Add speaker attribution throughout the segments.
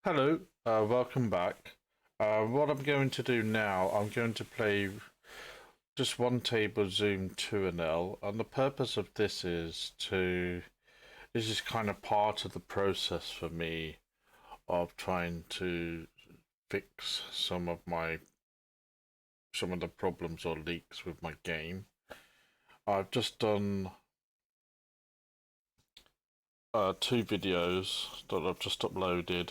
Speaker 1: Hello, welcome back. What I'm going to do now, I'm going to play just one table Zoom 2 and L, and the purpose of this is kind of part of the process for me of trying to fix some of the problems or leaks with my game. I've just done two videos that I've just uploaded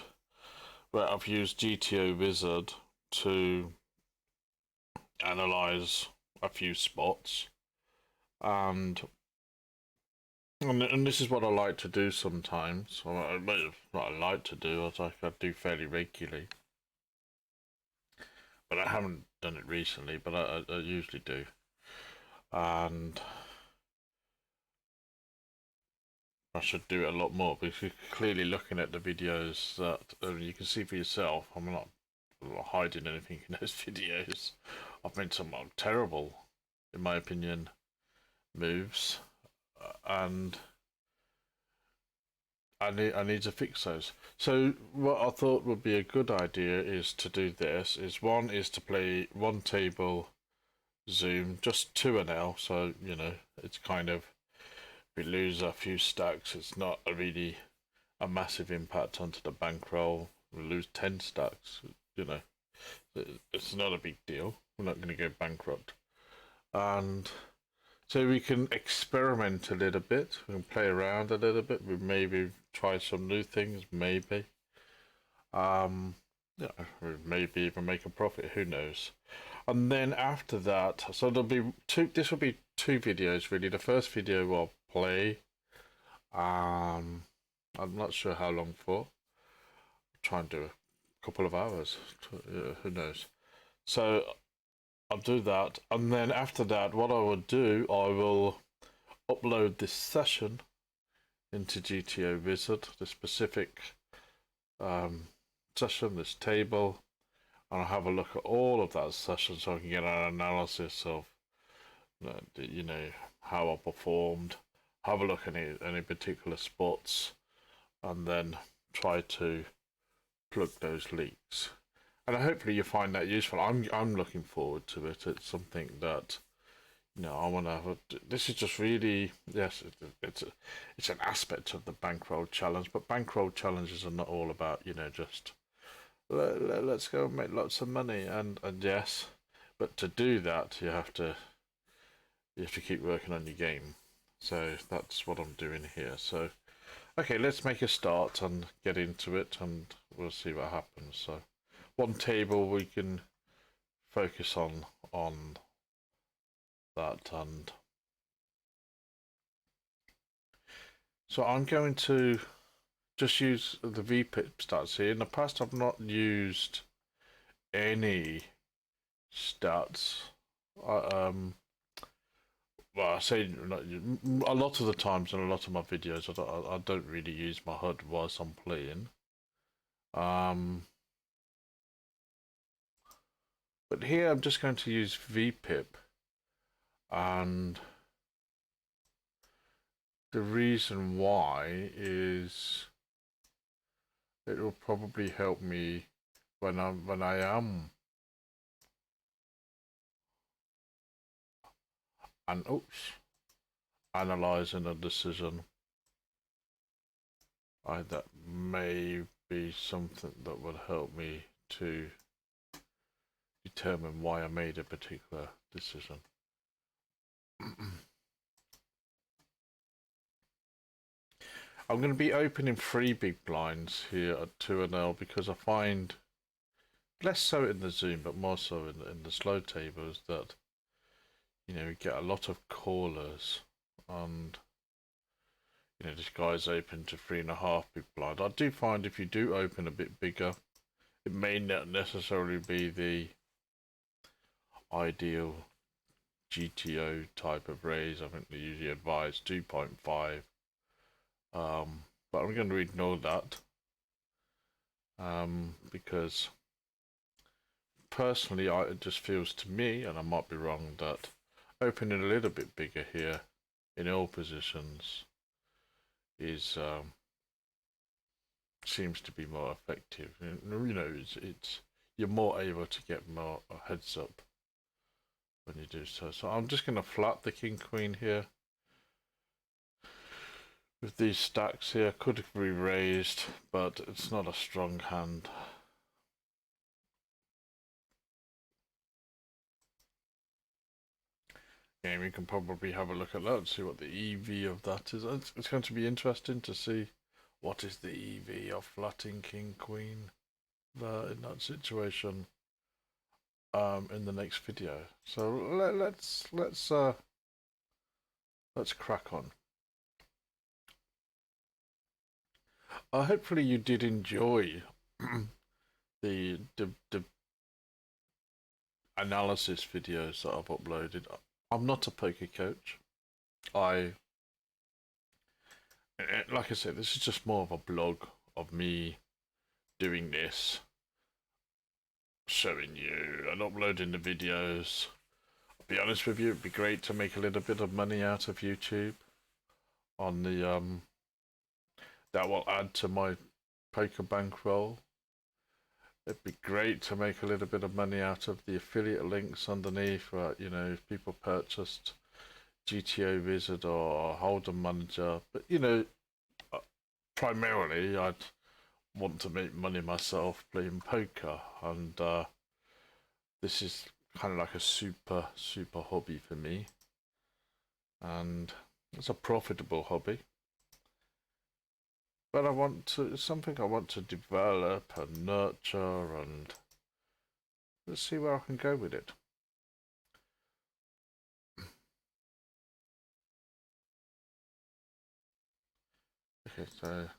Speaker 1: where I've used GTO Wizard to analyze a few spots, and and this is what I like to do sometimes. What I like to do, I do fairly regularly, but I haven't done it recently. But I usually do, and I should do it a lot more because you're clearly looking at the videos that you can see for yourself. I'm not hiding anything in those videos. I've made some terrible, in my opinion, moves, and I need to fix those. So what I thought would be a good idea is to do this. Is to play one table Zoom, just 2 and L. So it's kind of, if we lose a few stacks, it's not a really a massive impact onto the bankroll. We lose 10 stacks, you know, it's not a big deal. We're not going to go bankrupt, and so we can experiment a little bit. We can play around a little bit. We maybe try some new things. Maybe, um, yeah, maybe even make a profit. Who knows? And then after that, so there'll be two. This will be two videos really. The first video I'll play. Um, I'm not sure how long for. Try and do a couple of hours. Who knows? So I'll do that, and then after that, what I will do, I will upload this session into GTO Wizard, the specific um, session, this table, and I'll have a look at all of that session so I can get an analysis of, how I performed, have a look at any particular spots, and then try to plug those leaks. And hopefully you find that useful. I'm looking forward to it. It's something that I want to have. This is just really, yes, it's an aspect of the bankroll challenge, but bankroll challenges are not all about just let's go and make lots of money, and yes, but to do that you have to keep working on your game. So that's what I'm doing here. So okay, let's make a start and get into it, and we'll see what happens. So one table we can focus on that, and so I'm going to just use the VPIP stats here. In the past, I've not used any stats. Well, I say a lot of the times in a lot of my videos, I don't really use my HUD whilst I'm playing. But here I'm just going to use VPIP, and the reason why is it will probably help me when I am and analyzing a decision. That may be something that would help me to determine why I made a particular decision. I'm going to be opening 3 big blinds here at 2 and L because I find, less so in the Zoom, but more so in the slow tables, that we get a lot of callers, and this guy's open to 3.5 big blind. I do find if you do open a bit bigger, it may not necessarily be the ideal GTO type of raise. I think they usually advise 2.5. But I'm going to ignore that because personally, it just feels to me, and I might be wrong, that opening a little bit bigger here in all positions is seems to be more effective. You know, it's you're more able to get more heads up when you do so. So I'm just going to flat the king queen here. With these stacks here, could be raised, but it's not a strong hand. Yeah, we can probably have a look at that and see what the EV of that is. It's going to be interesting to see what is the EV of flatting king queen in that situation in the next video. So let's crack on. Hopefully you did enjoy the analysis videos that I've uploaded. I'm not a poker coach. Like I said, this is just more of a blog of me doing this, showing you and uploading the videos. I'll be honest with you, it'd be great to make a little bit of money out of YouTube on the that will add to my poker bankroll. It'd be great to make a little bit of money out of the affiliate links underneath, you know, if people purchased GTO Wizard or Holdem Manager. But, you know, primarily I'd want to make money myself playing poker, and this is kind of like a super hobby for me, and it's a profitable hobby. But it's something I want to develop and nurture, and let's see where I can go with it. Okay, so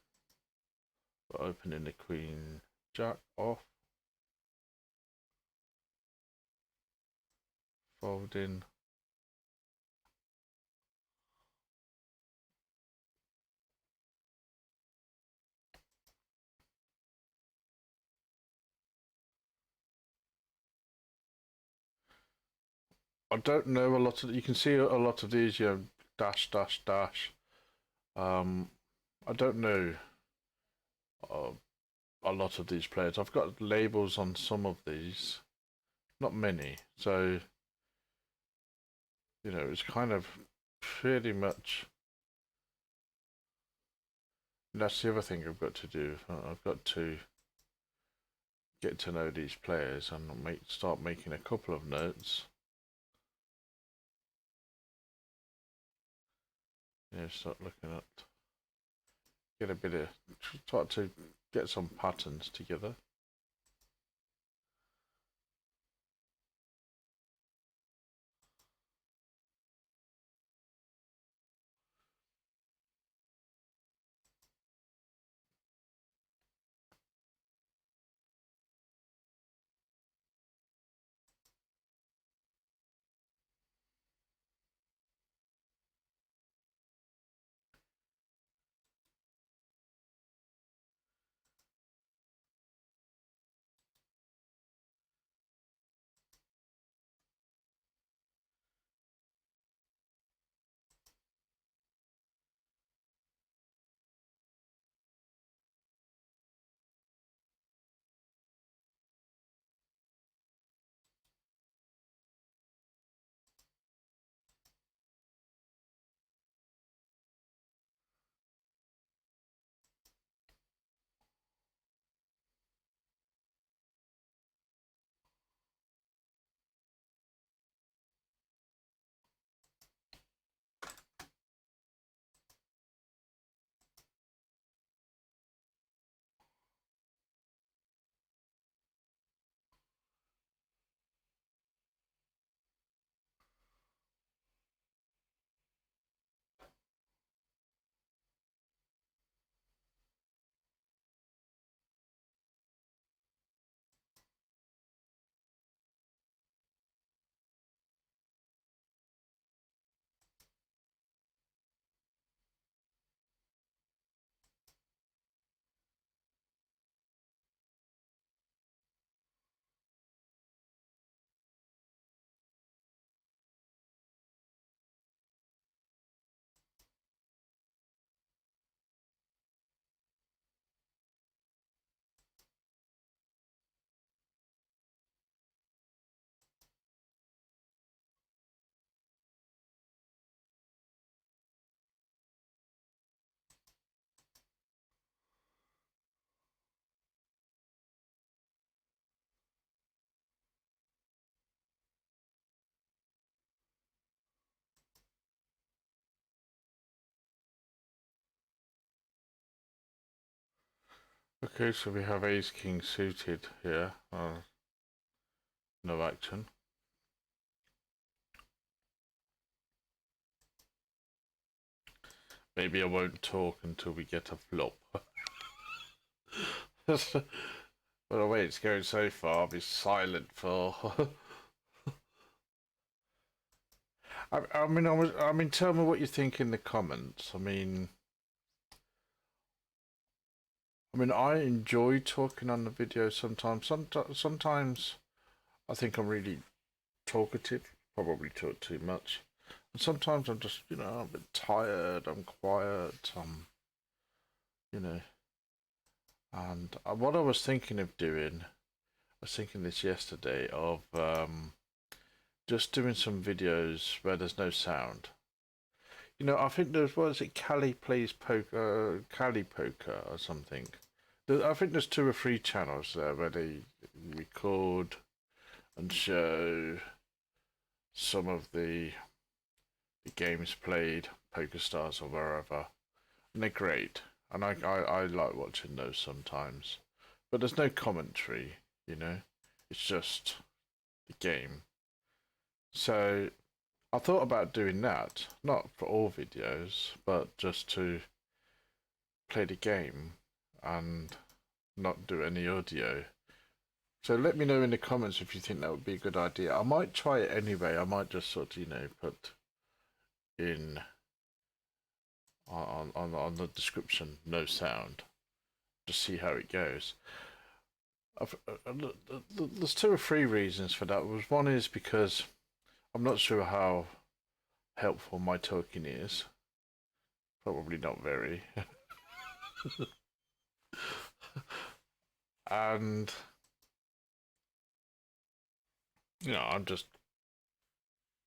Speaker 1: we're opening the queen jack off, folding. I don't know a lot of. You can see a lot of these, you know, dash dash dash. I don't know uh, a lot of these players. I've got labels on some of these, not many. So, you know, it's kind of pretty much. That's the other thing I've got to do. I've got to get to know these players and start making a couple of notes. You know, start looking at, get a bit of, start to get some patterns together. Okay, so we have ace king suited here. No action. Maybe I won't talk until we get a flop. But the way it's going so far, I'll be silent for. I mean, tell me what you think in the comments. I enjoy talking on the video sometimes. Sometimes I think I'm really talkative. Probably talk too much. And sometimes I'm just, a bit tired. I'm quiet. You know. And what I was thinking of doing, I was thinking this yesterday of just doing some videos where there's no sound. I think there's, what is it, Cali plays poker, Cali poker or something. I think there's 2 or 3 channels there where they record and show some of the games played, Pokerstars or wherever, and they're great. And I like watching those sometimes, but there's no commentary. It's just the game. So I thought about doing that, not for all videos, but just to play the game and not do any audio. So let me know in the comments if you think that would be a good idea. I might try it anyway. I might just sort of, put in on the description no sound, just see how it goes. There's 2 or 3 reasons for that. One is because I'm not sure how helpful my talking is. Probably not very. And I'm just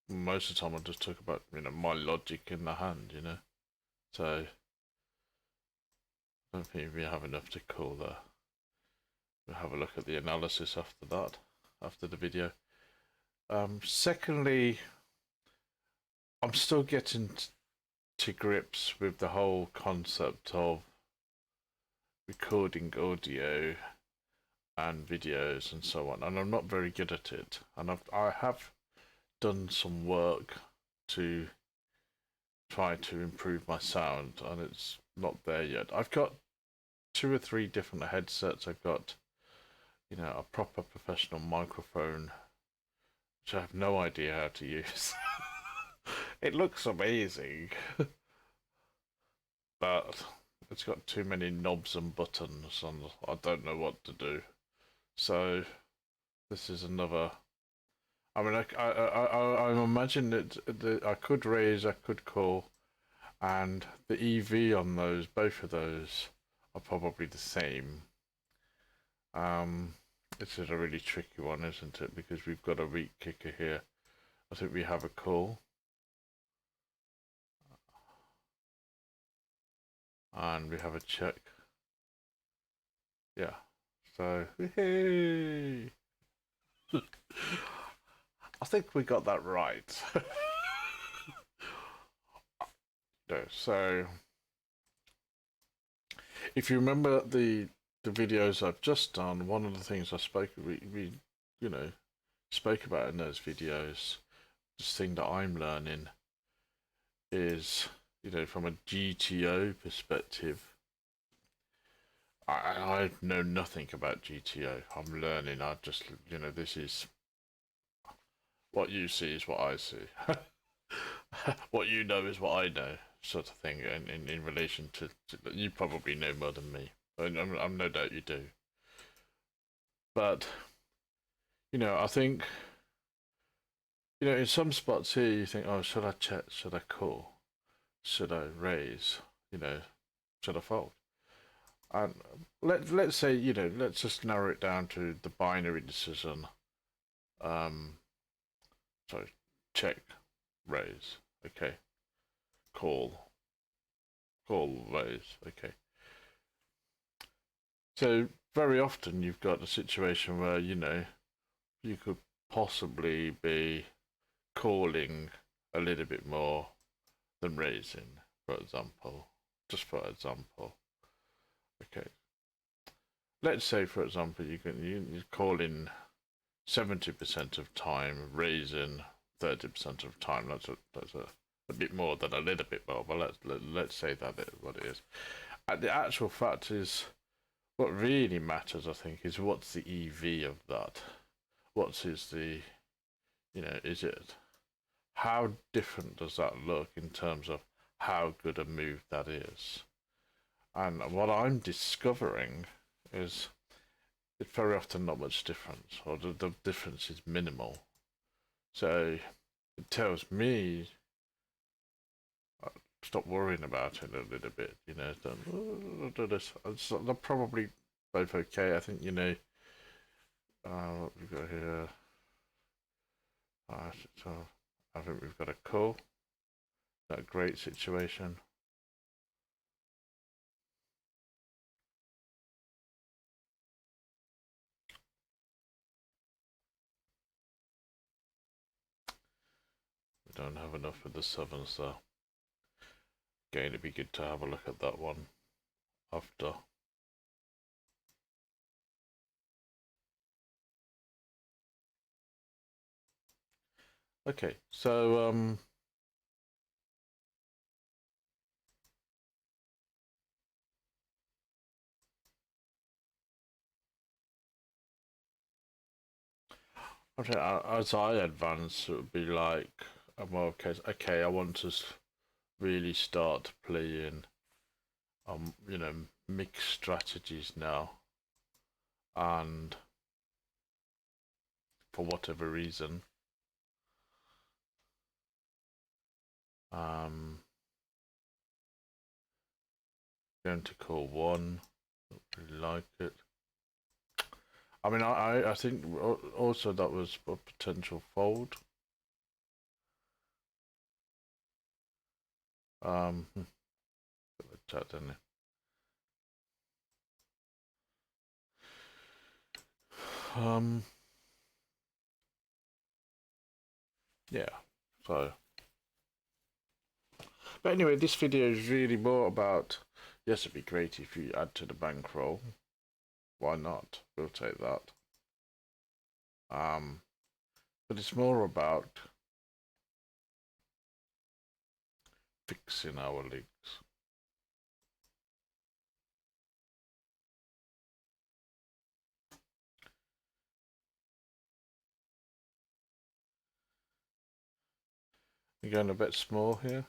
Speaker 1: most of the time I just talk about my logic in the hand. So I don't think we have enough to call the. We'll have a look at the analysis after that, after the video. Secondly, I'm still getting to grips with the whole concept of recording audio and videos and so on, and I'm not very good at it. And I have done some work to try to improve my sound, and it's not there yet. I've got 2 or 3 different headsets. I've got a proper professional microphone, which I have no idea how to use. It looks amazing, but it's got too many knobs and buttons, and I don't know what to do. So this is another. I mean, I imagine that I could raise, I could call, and the EV on those, both of those, are probably the same. This is a really tricky one, isn't it? Because we've got a weak kicker here. I think we have a call. And we have a check. Yeah. So, hey. I think we got that right. No, so if you remember the videos I've just done, one of the things we spoke about in those videos, this thing that I'm learning is, from a GTO perspective, I know nothing about GTO. I'm learning. I just, this is what you see is what I see. What you know is what I know, sort of thing. In relation to you probably know more than me. I'm no doubt you do. But I think in some spots here you think, oh, should I check? Should I call? Should I raise? Should I fold? And let's say let's just narrow it down to the binary decision. So check, raise, okay, call, raise, okay. So very often you've got a situation where you could possibly be calling a little bit more than raising, for example. Just for example. Okay. let's say, for example, you call in 70% of time, raise in 30% of time. That's a bit more than a little bit more, but let's say that what it is. The actual fact is, what really matters, I think, is what's the EV of that. What is the, is it, how different does that look in terms of how good a move that is? And what I'm discovering is it's very often not much difference, or the difference is minimal. So it tells me stop worrying about it a little bit. They're probably both okay. I think what we've got here. So I think we've got a call. Not a great situation. We don't have enough with the sevens though. Again, it'd be good to have a look at that one after. Okay, so okay, as I advance, it would be like a more case. Okay, I want to really start playing, mixed strategies now, and for whatever reason, going to call one. Don't really like it. I mean, I think also that was a potential fold. Chat, didn't it? Yeah. So, but anyway, this video is really more about. Yes, it'd be great if you add to the bankroll. Why not? We'll take that. But it's more about fixing our leaks. You're going a bit small here.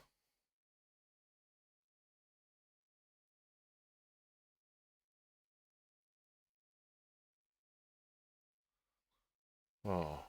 Speaker 1: Oh.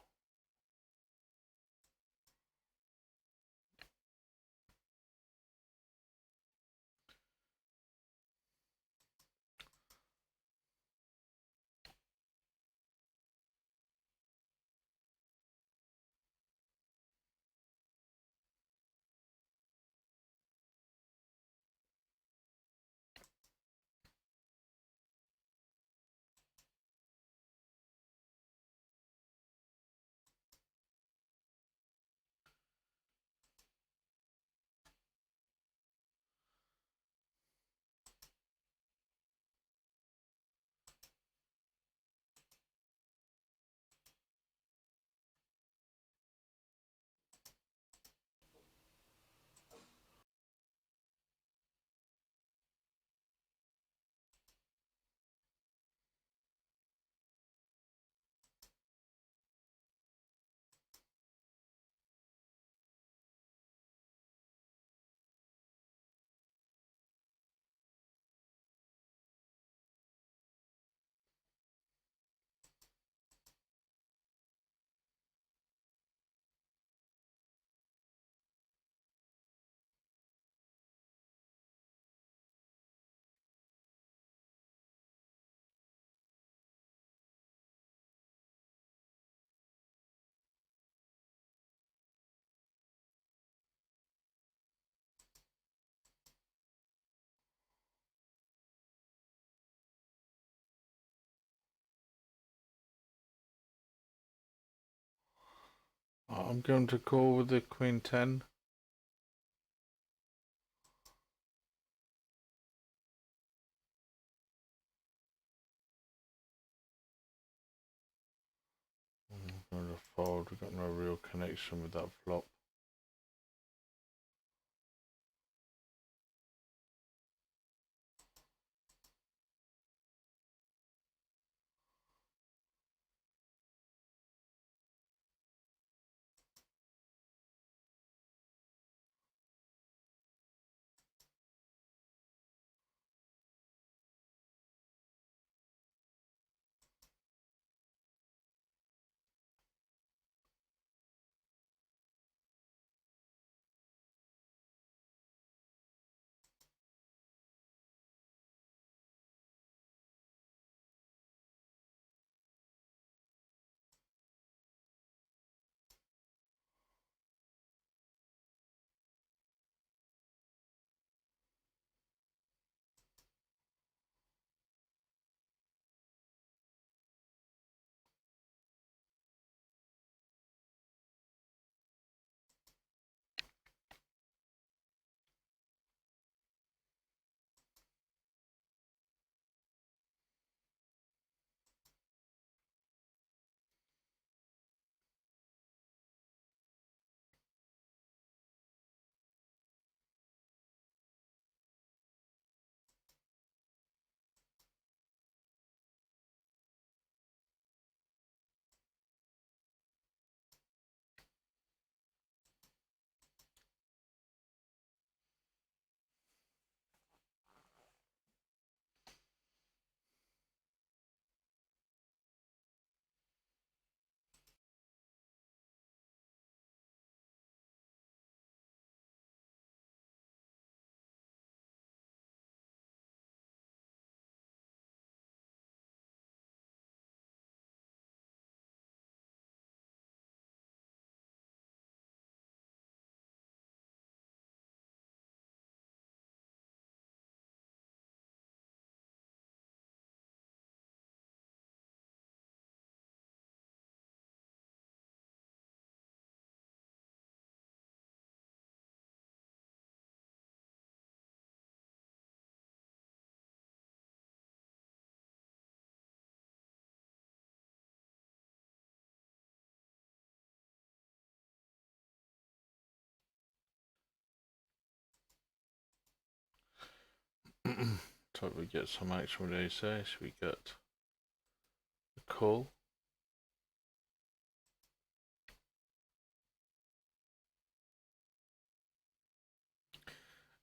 Speaker 1: I'm going to call with the Queen 10. fold. We've got no real connection with that flop. So we get some action with ace ace. We get a call.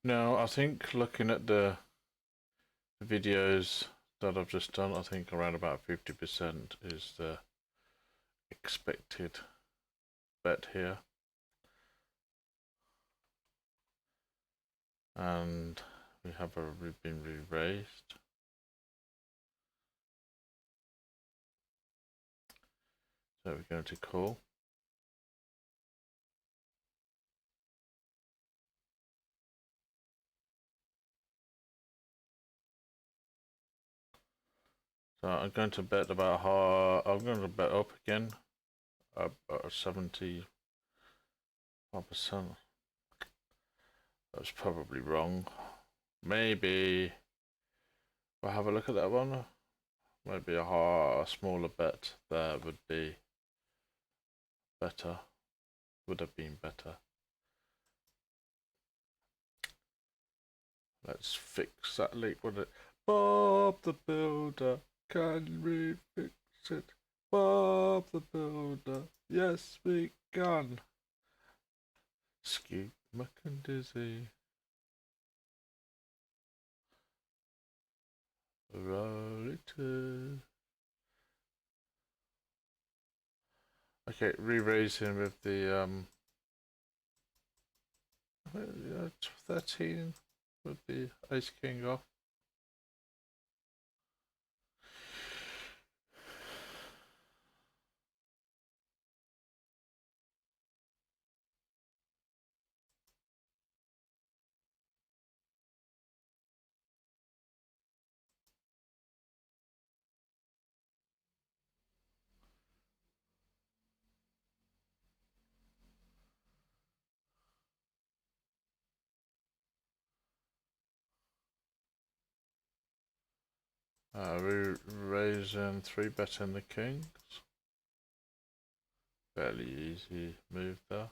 Speaker 1: Now, I think looking at the videos that I've just done, I think around about 50% is the expected bet here. And we have been re-raised. So we're going to call. So I'm going to bet about half. I'm going to bet up again, up 75%. That's probably wrong. Maybe we'll have a look at that one. Maybe a smaller bet there would be better. Would have been better. Let's fix that leak with it. Bob the Builder, can we fix it? Bob the Builder, yes we can. Scoop McAndizzy. Roll it to. Okay, re-raising with the 13 with the ace king off. Re-raising 3 betting the kings. Fairly easy move there.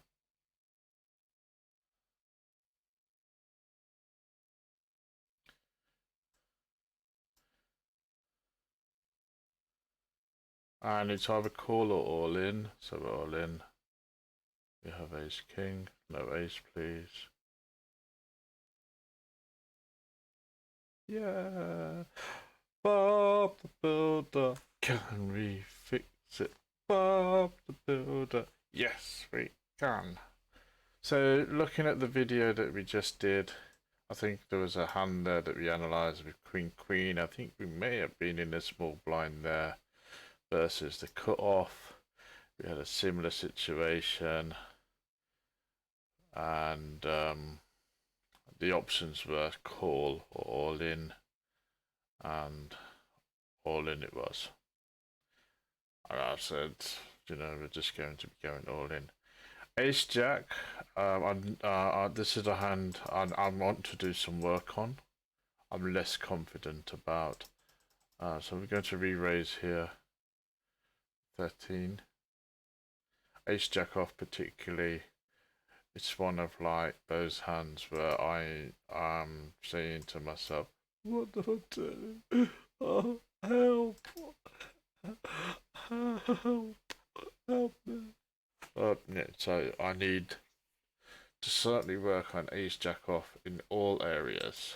Speaker 1: And it's either call or all in, so we're all in. We have ace king, no ace please. Yeah, Bob the Builder, can we fix it? Bob the Builder, yes we can. So looking at the video that we just did, I think there was a hand there that we analysed with queen. I think we may have been in a small blind there versus the cut-off. We had a similar situation, and the options were call or all in, and all in it was. And I said, you know, we're just going to be going all in. Ace Jack, this is a hand I want to do some work on. I'm less confident about. So we're going to re-raise here. 13. Ace Jack off particularly. It's one of like those hands where I am saying to myself, what do I do? Oh, help! Help me! Yeah, so I need to certainly work on Ace Jack off in all areas.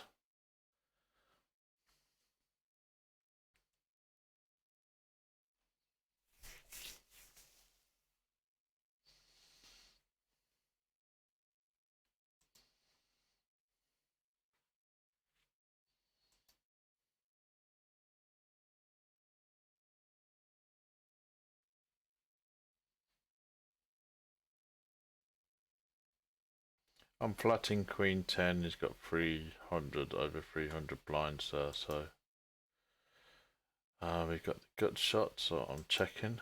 Speaker 1: I'm flatting Queen 10, he's got 300, over 300 blinds there, so we've got the gut shot, so I'm checking.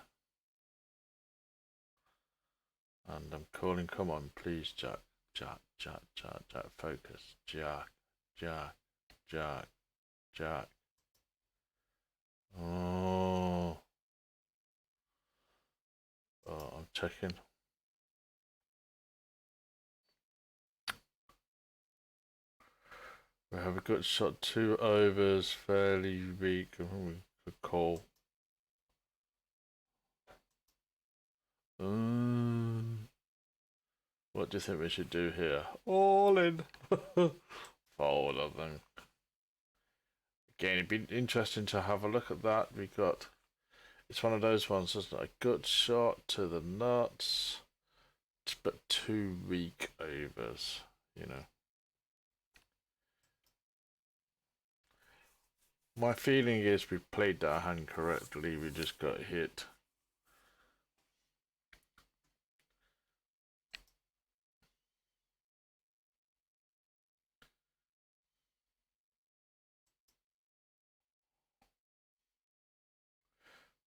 Speaker 1: And I'm calling, come on, please, Jack, Jack, Jack, Jack, Jack, focus, Jack, Jack, Jack, Jack. Oh, I'm checking. We have a good shot, 2 overs, fairly weak. We could call. What do you think we should do here? All in. Fold, I think. Again, it'd be interesting to have a look at that. We got. It's one of those ones, isn't it? A good shot to the nuts, but 2 weak overs, you know. My feeling is we played that hand correctly, we just got hit.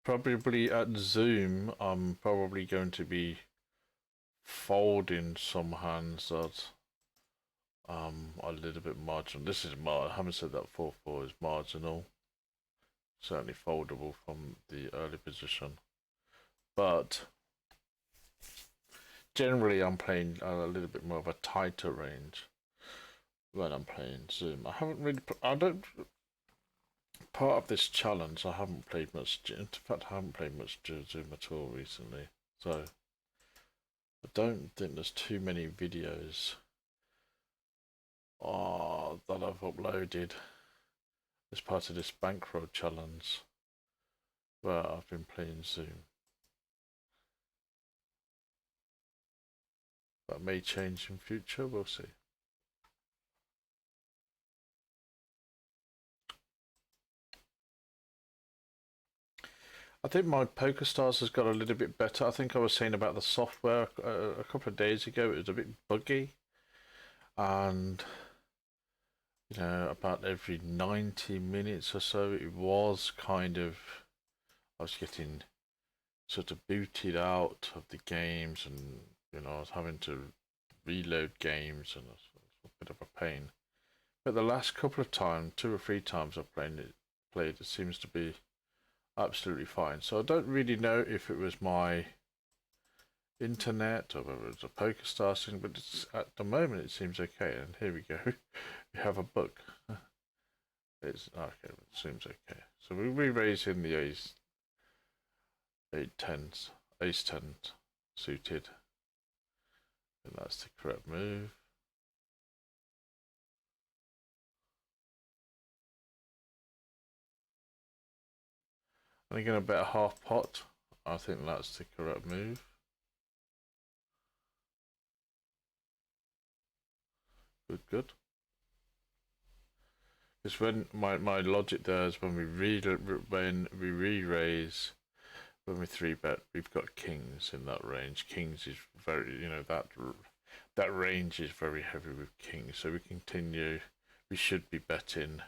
Speaker 1: Probably at Zoom, I'm probably going to be folding some hands that a little bit marginal. This is I haven't said that 4-4 is marginal. Certainly foldable from the early position. But generally I'm playing a little bit more of a tighter range when I'm playing Zoom. I haven't really, part of this challenge, I haven't played much, in fact I haven't played much Zoom at all recently. So I don't think there's too many videos that I've uploaded as part of this Bankroll challenge where I've been playing Zoom. That may change in future, we'll see. I think my Pokerstars has got a little bit better. I think I was saying about the software a couple of days ago, it was a bit buggy. And, you know, about every 90 minutes or so, it was kind of, I was getting sort of booted out of the games, and, you know, I was having to reload games, and it was a bit of a pain. But the last couple of times, 2 or 3 times I've played, it seems to be absolutely fine. So I don't really know if it was my internet or whether it's a Pokerstars thing, but it's, at the moment it seems okay. And here we go. We have a book. It's okay. It seems okay. So we re-raise in the ace, eight tens, ace ten suited, and that's the correct move. And again, a bet a half pot. I think that's the correct move. Good, good. Because when my logic there is when we re-raise, when we three bet, we've got kings in that range. Kings is very, that range is very heavy with kings. So we continue. We should be betting.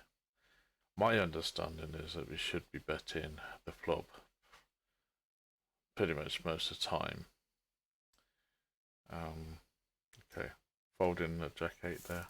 Speaker 1: My understanding is that we should be betting the flop pretty much most of the time. Okay, folding the jack eight there.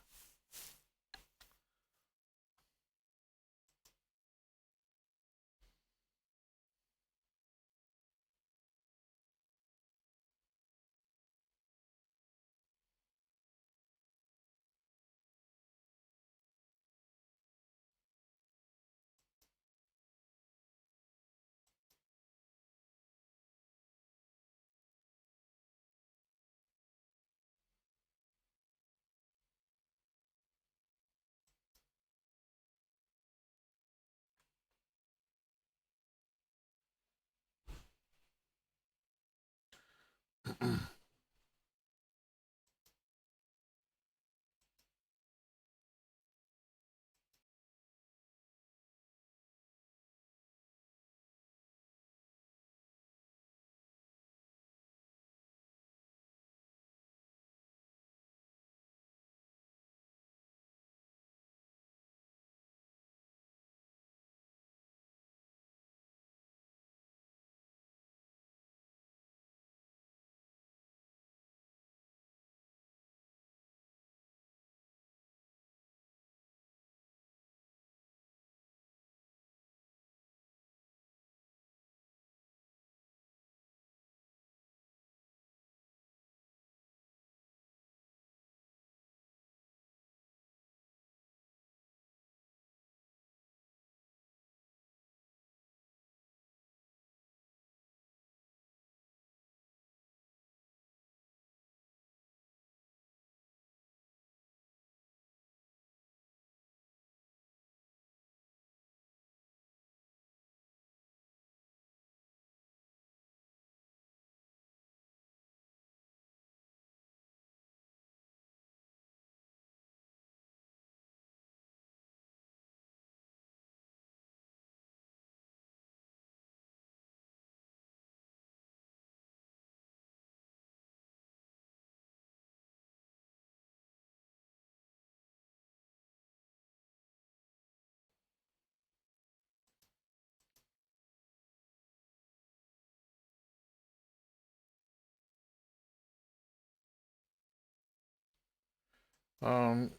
Speaker 1: Um,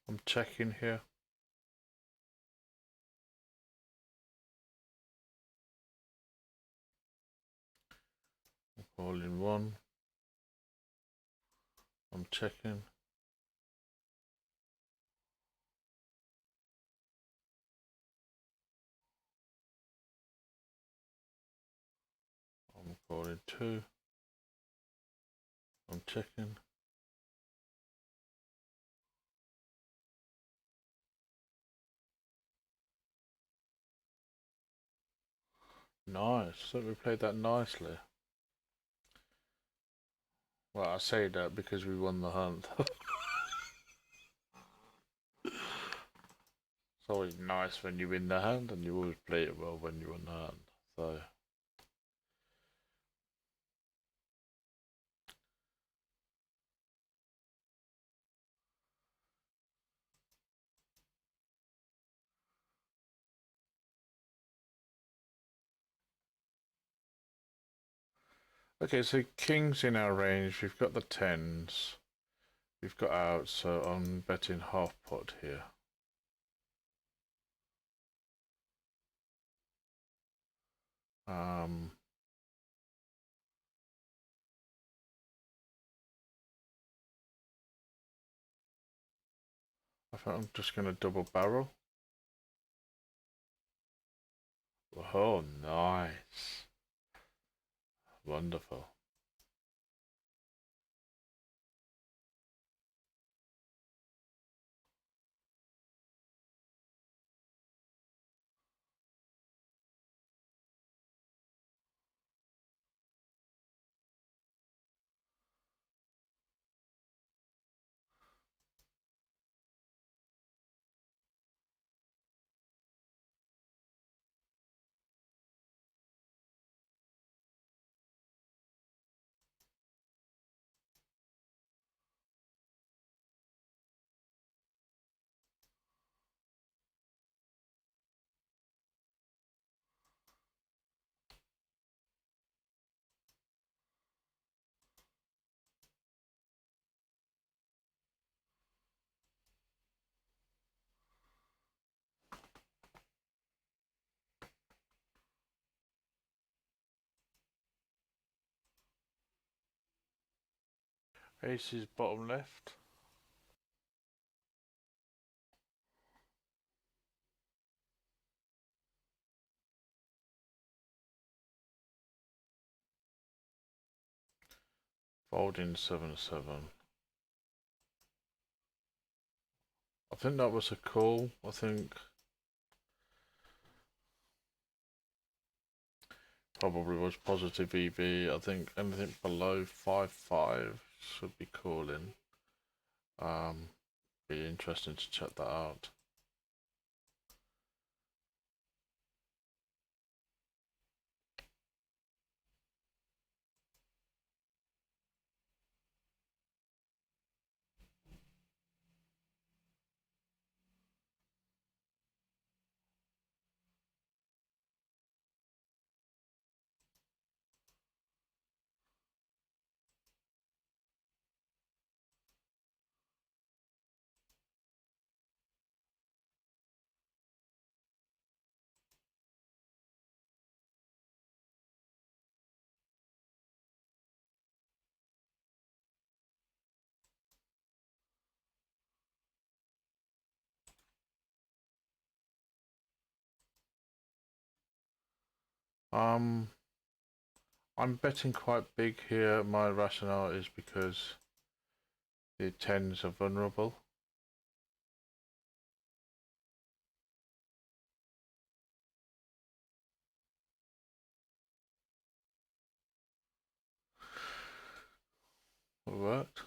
Speaker 1: I'm checking here. All in one. I'm checking. I'm calling two. I'm checking. Nice. So we played that nicely. Well, I say that because we won the hunt. It's always nice when you win the hand, and you always play it well when you win the hand. So. Okay, so kings in our range. We've got the tens. We've got outs, so I'm betting half pot here. Um, I think I'm just going to double barrel. Oh, nice. Wonderful. Ace is bottom left. Folding 7-7. I think that was a call. I think probably was positive EV. I think anything below 5-5 should be calling. Be interesting to check that out. I'm betting quite big here. My rationale is because the tens are vulnerable. It worked.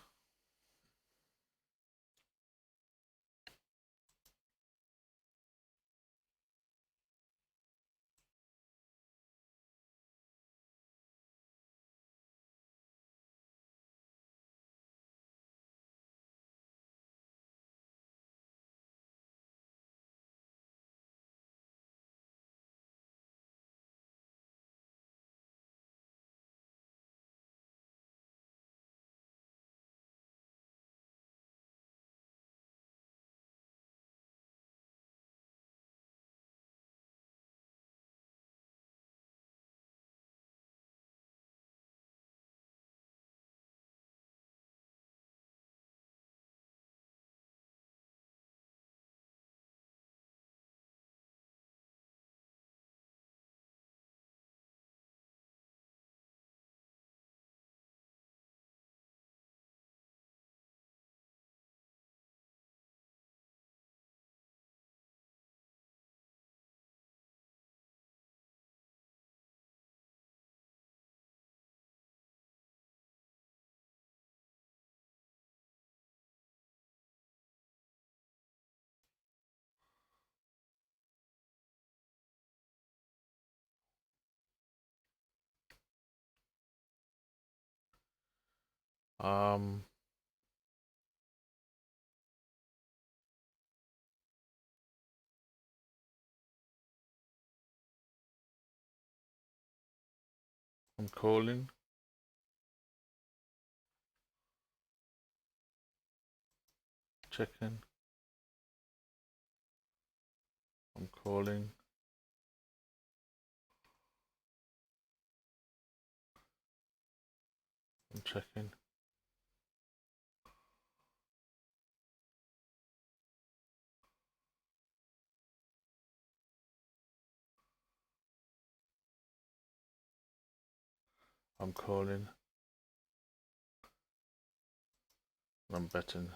Speaker 1: I'm calling. Checking. I'm calling. checking. I'm calling. I'm betting.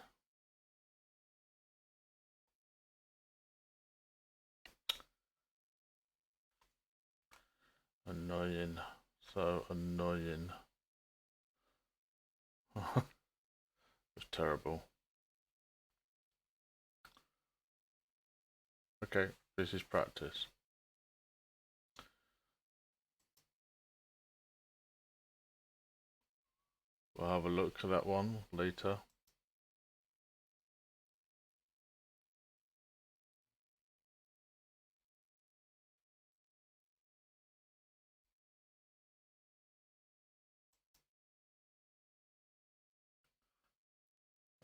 Speaker 1: Annoying. So annoying. It's terrible. Okay, this is practice. We'll have a look at that one later.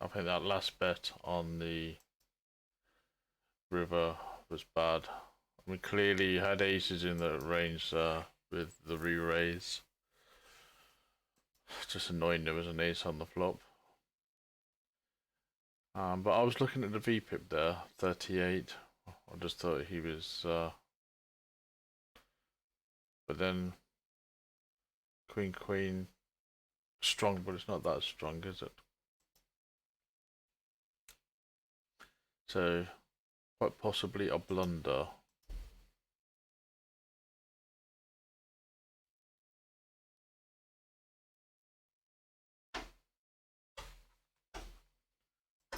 Speaker 1: I think that last bet on the river was bad. I mean, clearly you had aces in the range there with the re-raise. Just annoying there was an ace on the flop. But I was looking at the VPIP there, 38. I just thought he was... but then Queen Queen, strong, but it's not that strong, is it? So, quite possibly a blunder.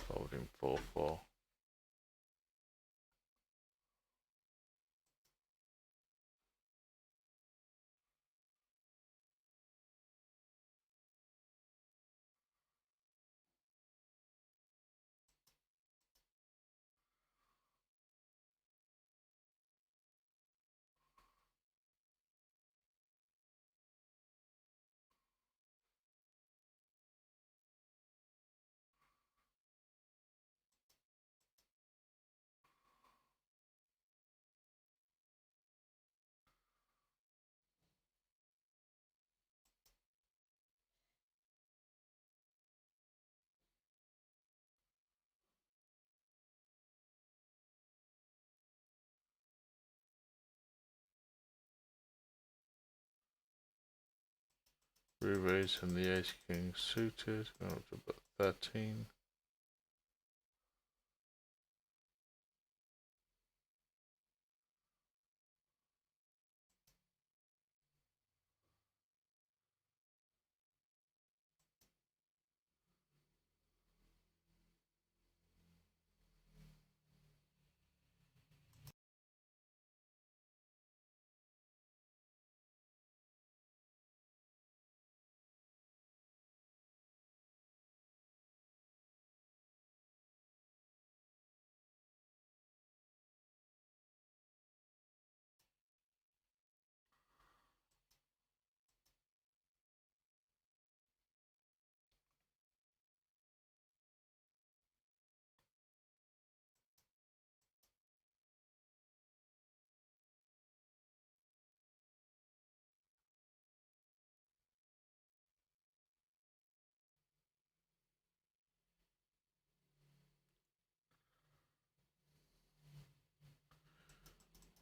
Speaker 1: Folding 4-4. Re-raise and the ace king suited, going up to about 13.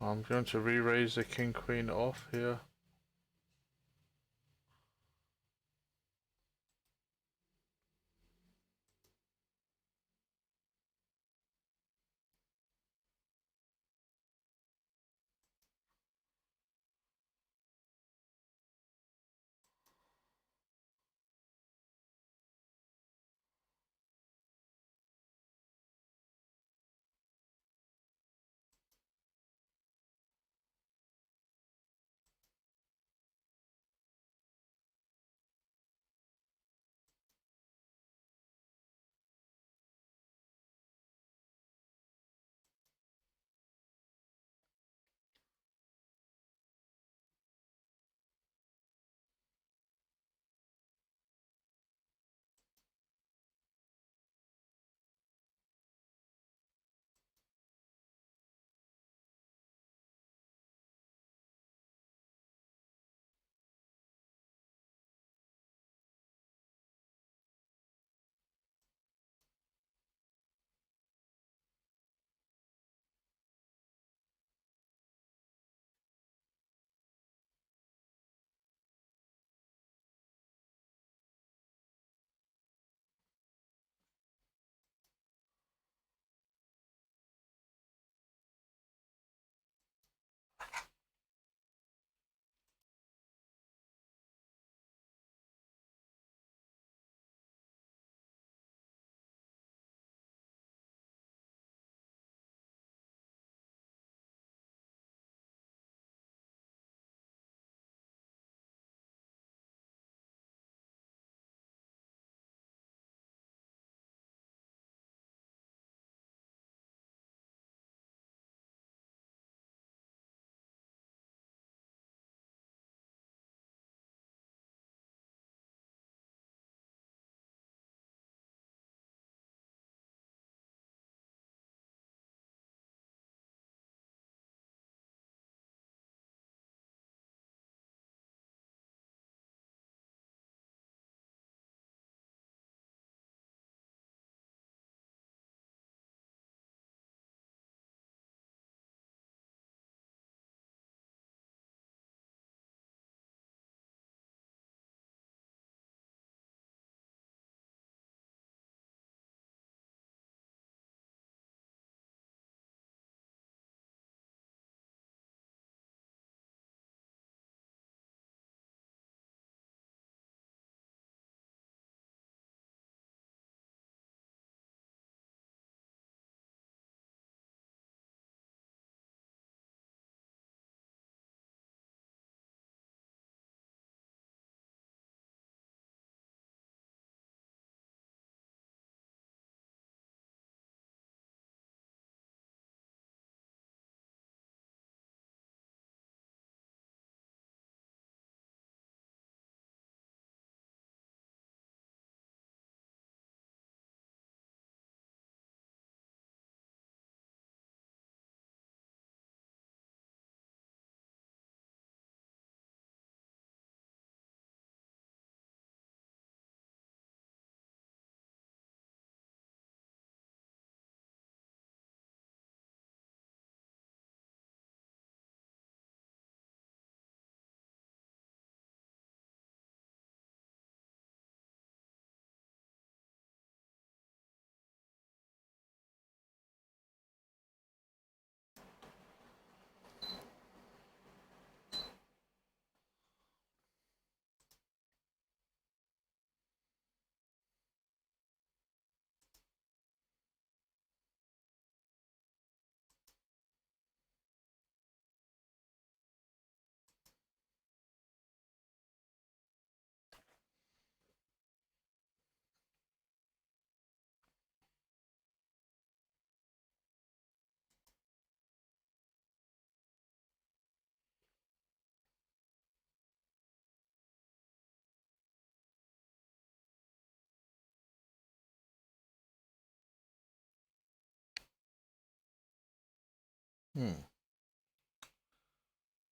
Speaker 1: I'm going to re-raise the king queen off here.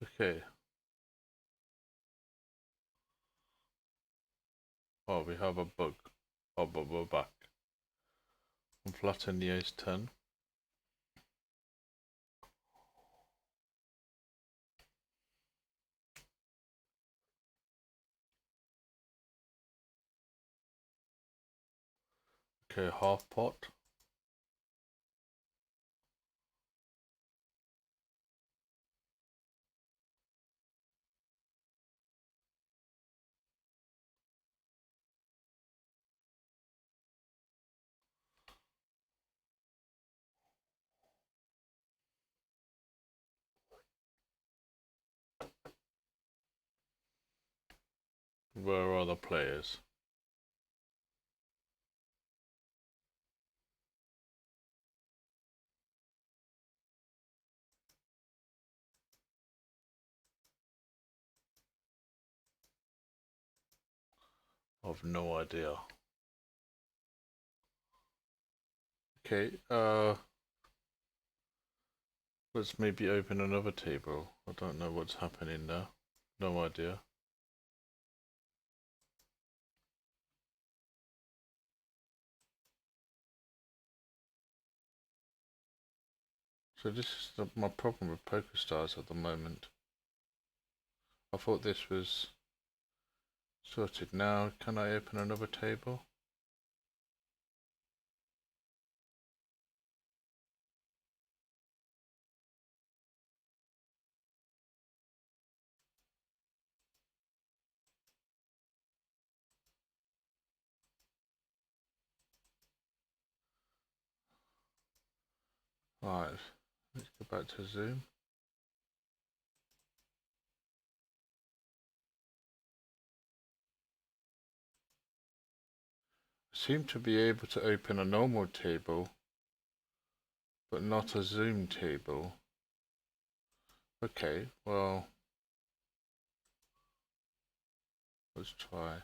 Speaker 1: Okay. Oh, we have a bug. Oh, but we're back. I'm flattening the ace 10. Okay, half pot. Where are the players? I've no idea. Okay, let's maybe open another table. I don't know what's happening there. No idea. So this is my problem with Pokerstars at the moment. I thought this was sorted. Now, can I open another table? Right, let's go back to Zoom. I seem to be able to open a normal table, but not a Zoom table. Okay, well, let's try.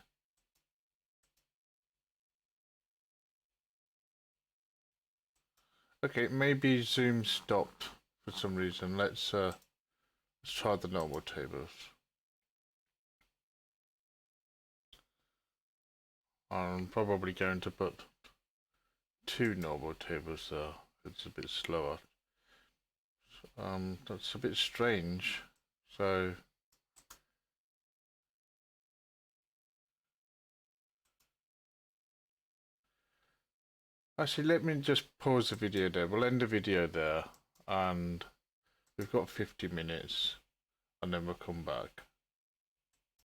Speaker 1: Okay, maybe Zoom stopped for some reason. Let's try the normal tables. I'm probably going to put 2 normal tables there. It's a bit slower. That's a bit strange. So actually, let me just pause the video there. We'll end the video there, and we've got 50 minutes, and then we'll come back.